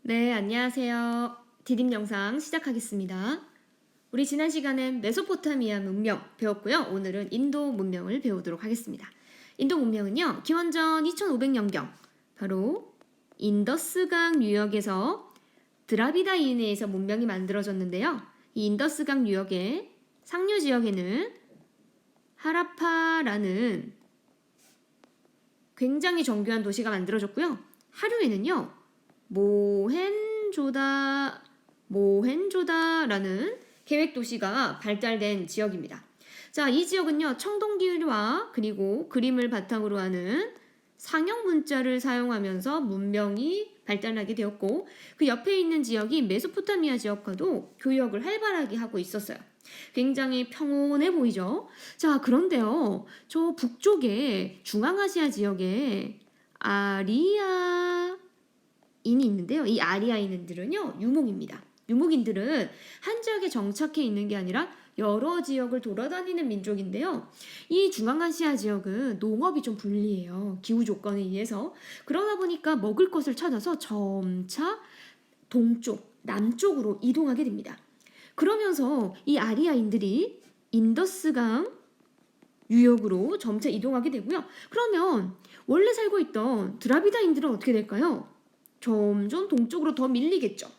네, 안녕하세요. 디딤 영상 시작하겠습니다. 우리 지난 시간엔 메소포타미아 문명 배웠고요. 오늘은 인도 문명을 배우도록 하겠습니다. 인도 문명은요, 기원전 2500년경 바로 인더스강 유역에서 드라비다인에서 문명이 만들어졌는데요. 이 인더스강 유역의 상류 지역에는 하라파라는 굉장히 정교한 도시가 만들어졌고요. 하류에는요, 모헨조다라는 계획 도시가 발달된 지역입니다. 자, 이 지역은요, 청동기와 그리고 그림을 바탕으로 하는 상형 문자를 사용하면서 문명이 발달하게 되었고, 그 옆에 있는 지역이 메소포타미아 지역과도 교역을 활발하게 하고 있었어요. 굉장히 평온해 보이죠? 자, 그런데요, 저 북쪽에 중앙아시아 지역에 아리아인이 있는데요. 이 아리아인들은요, 유목입니다. 유목인들은 한 지역에 정착해 있는 게 아니라 여러 지역을 돌아다니는 민족인데요. 이 중앙아시아 지역은 농업이 좀 불리해요. 기후 조건에 의해서. 그러다 보니까 먹을 것을 찾아서 점차 동쪽, 남쪽으로 이동하게 됩니다. 그러면서 이 아리아인들이 인더스강 유역으로 점차 이동하게 되고요. 그러면 원래 살고 있던 드라비다인들은 어떻게 될까요? 점점 동쪽으로 더 밀리겠죠.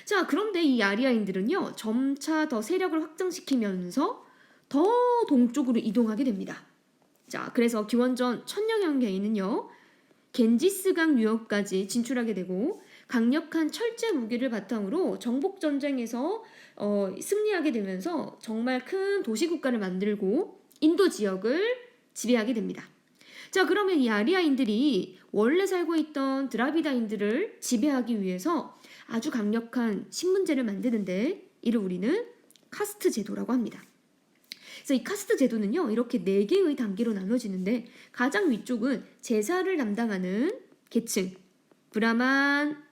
자, 그런데 이 아리아인들은요, 점차 더 세력을 확장시키면서 더 동쪽으로 이동하게 됩니다. 자, 그래서 기원전 1000년경에는요, 겐지스강 유역까지 진출하게 되고 강력한 철제 무기를 바탕으로 정복 전쟁에서 승리하게 되면서 정말 큰 도시국가를 만들고 인도 지역을 지배하게 됩니다. 자, 그러면 이 아리아인들이 원래 살고 있던 드라비다인들을 지배하기 위해서 아주 강력한 신문제를 만드는데 이를 우리는 카스트 제도라고 합니다. 그래서 이 카스트 제도는요, 이렇게 4개의 단계로 나눠지는데 가장 위쪽은 제사를 담당하는 계층, 브라만이라고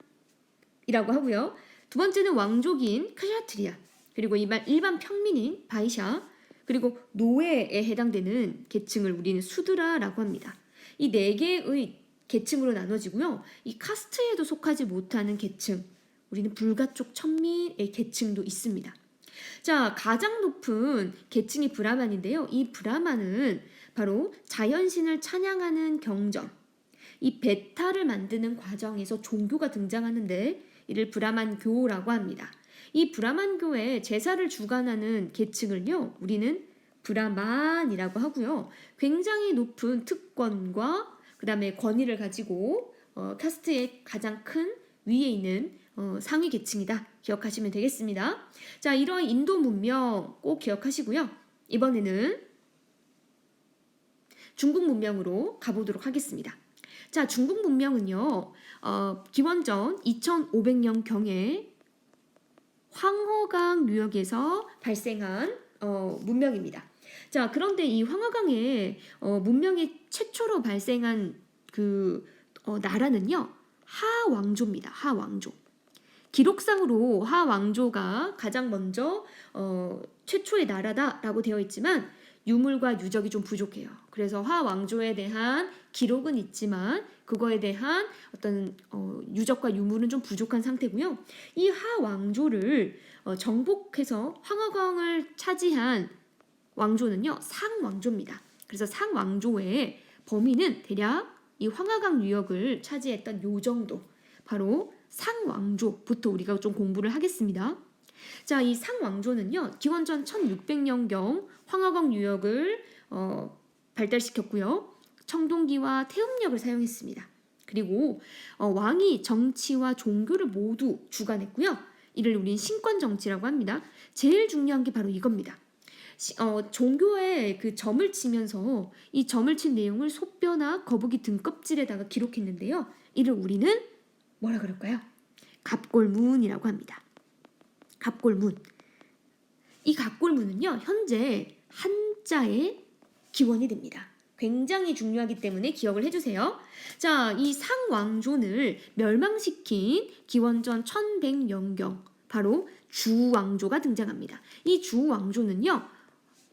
하고요. 두 번째는 왕족인 크샤트리아, 그리고 일반 평민인 바이샤, 그리고 노예에 해당되는 계층을 우리는 수드라라고 합니다. 이 4개의 계층으로 나눠지고요. 이 카스트에도 속하지 못하는 계층, 우리는 불가촉 천민의 계층도 있습니다. 자, 가장 높은 계층이 브라만인데요. 이 브라만은 바로 자연신을 찬양하는 경전, 이 베타를 만드는 과정에서 종교가 등장하는데 이를 브라만교라고 합니다. 이 브라만교의 제사를 주관하는 계층을요, 우리는 브라만이라고 하고요. 굉장히 높은 특권과 그 다음에 권위를 가지고 카스트의 가장 큰 위에 있는 상위 계층이다. 기억하시면 되겠습니다. 자, 이런 인도 문명 꼭 기억하시고요. 이번에는 중국 문명으로 가보도록 하겠습니다. 자, 중국 문명은요, 기원전 2500년경에 황허강 유역에서 발생한 문명입니다. 자, 그런데 이 황허강의 문명이 최초로 발생한 그 나라는요, 하왕조입니다. 하왕조. 기록상으로 하왕조가 가장 먼저 최초의 나라다라고 되어 있지만 유물과 유적이 좀 부족해요. 그래서 하왕조에 대한 기록은 있지만 그거에 대한 어떤 유적과 유물은 좀 부족한 상태고요. 이 하왕조를 정복해서 황허강을 차지한 왕조는요, 상왕조입니다. 그래서 상왕조의 범위는 대략 이 황하강 유역을 차지했던 요 정도, 바로 상왕조부터 우리가 좀 공부를 하겠습니다. 자, 이 상왕조는요, 기원전 1600년경 황하강 유역을 발달시켰고요. 청동기와 태음력을 사용했습니다. 그리고 왕이 정치와 종교를 모두 주관했고요. 이를 우린 신권 정치라고 합니다. 제일 중요한 게 바로 이겁니다. 종교에 그 점을 치면서 이 점을 친 내용을 소뼈나 거북이 등껍질에다가 기록했는데요. 이를 우리는 뭐라 그럴까요? 갑골문이라고 합니다. 갑골문. 이 갑골문은요, 현재 한자의 기원이 됩니다. 굉장히 중요하기 때문에 기억을 해주세요. 자, 이 상왕조를 멸망시킨 기원전 1100년경 바로 주왕조가 등장합니다. 이 주왕조는요,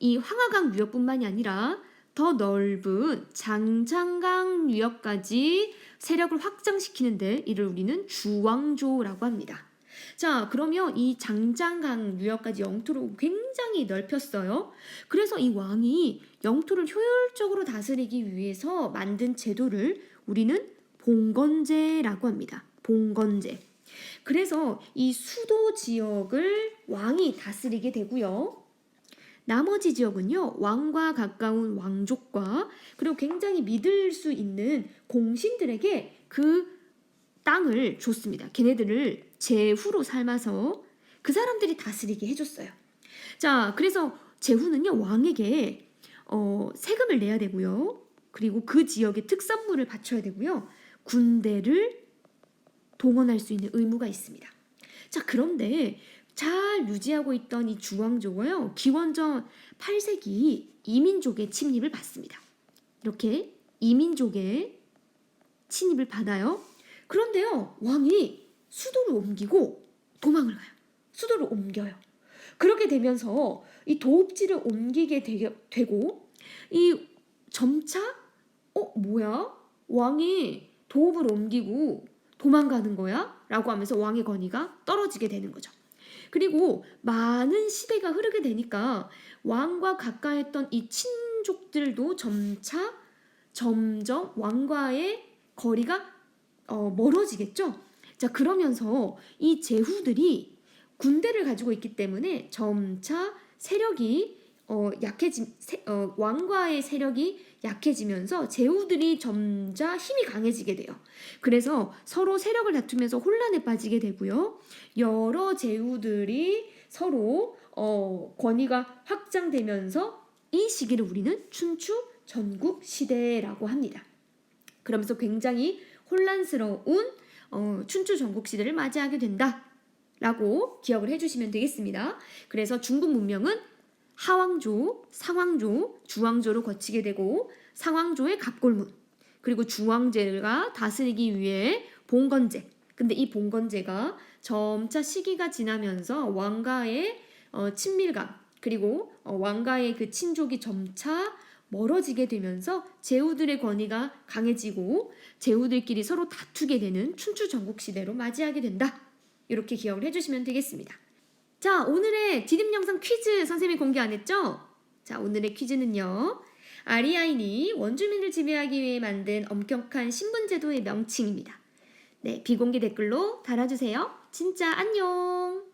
이 황하강 유역뿐만이 아니라 더 넓은 장창강 유역까지 세력을 확장시키는데 이를 우리는 주왕조라고 합니다. 자, 그러면 이 장장강 유역까지 영토를 굉장히 넓혔어요. 그래서 이 왕이 영토를 효율적으로 다스리기 위해서 만든 제도를 우리는 봉건제라고 합니다. 봉건제. 그래서 이 수도 지역을 왕이 다스리게 되고요. 나머지 지역은요, 왕과 가까운 왕족과 그리고 굉장히 믿을 수 있는 공신들에게 그 땅을 줬습니다. 걔네들을 제후로 삶아서 그 사람들이 다스리게 해줬어요. 자, 그래서 제후는요, 왕에게 세금을 내야 되고요. 그리고 그 지역의 특산물을 바쳐야 되고요. 군대를 동원할 수 있는 의무가 있습니다. 자, 그런데 잘 유지하고 있던 이 주왕조가요, 기원전 8세기 이민족의 침입을 받습니다. 이렇게 이민족의 침입을 받아요. 그런데요, 왕이 수도를 옮기고 도망을 가요. 수도를 옮겨요. 그렇게 되면서 이 도읍지를 옮기게 되고 이 점차 뭐야? 왕이 도읍을 옮기고 도망가는 거야? 라고 하면서 왕의 권위가 떨어지게 되는 거죠. 그리고 많은 시대가 흐르게 되니까 왕과 가까이했던 이 친족들도 점점 왕과의 거리가 멀어지겠죠. 자, 그러면서 이 제후들이 군대를 가지고 있기 때문에 점차 세력이 왕과의 세력이 약해지면서 제후들이 점차 힘이 강해지게 돼요. 그래서 서로 세력을 다투면서 혼란에 빠지게 되고요. 여러 제후들이 서로 권위가 확장되면서 이 시기를 우리는 춘추 전국 시대라고 합니다. 그러면서 굉장히 혼란스러운 춘추 전국 시대를 맞이하게 된다라고 기억을 해주시면 되겠습니다. 그래서 중국 문명은 하왕조, 상왕조, 주왕조로 거치게 되고 상왕조의 갑골문, 그리고 주왕제가 다스리기 위해 봉건제. 근데 이 봉건제가 점차 시기가 지나면서 왕가의 친밀감, 그리고 왕가의 그 친족이 점차 멀어지게 되면서 제후들의 권위가 강해지고 제후들끼리 서로 다투게 되는 춘추 전국시대로 맞이하게 된다. 이렇게 기억을 해주시면 되겠습니다. 자, 오늘의 디딤 영상 퀴즈 선생님이 공개 안 했죠? 자, 오늘의 퀴즈는요. 아리아인이 원주민을 지배하기 위해 만든 엄격한 신분제도의 명칭입니다. 네, 비공개 댓글로 달아주세요. 진짜 안녕!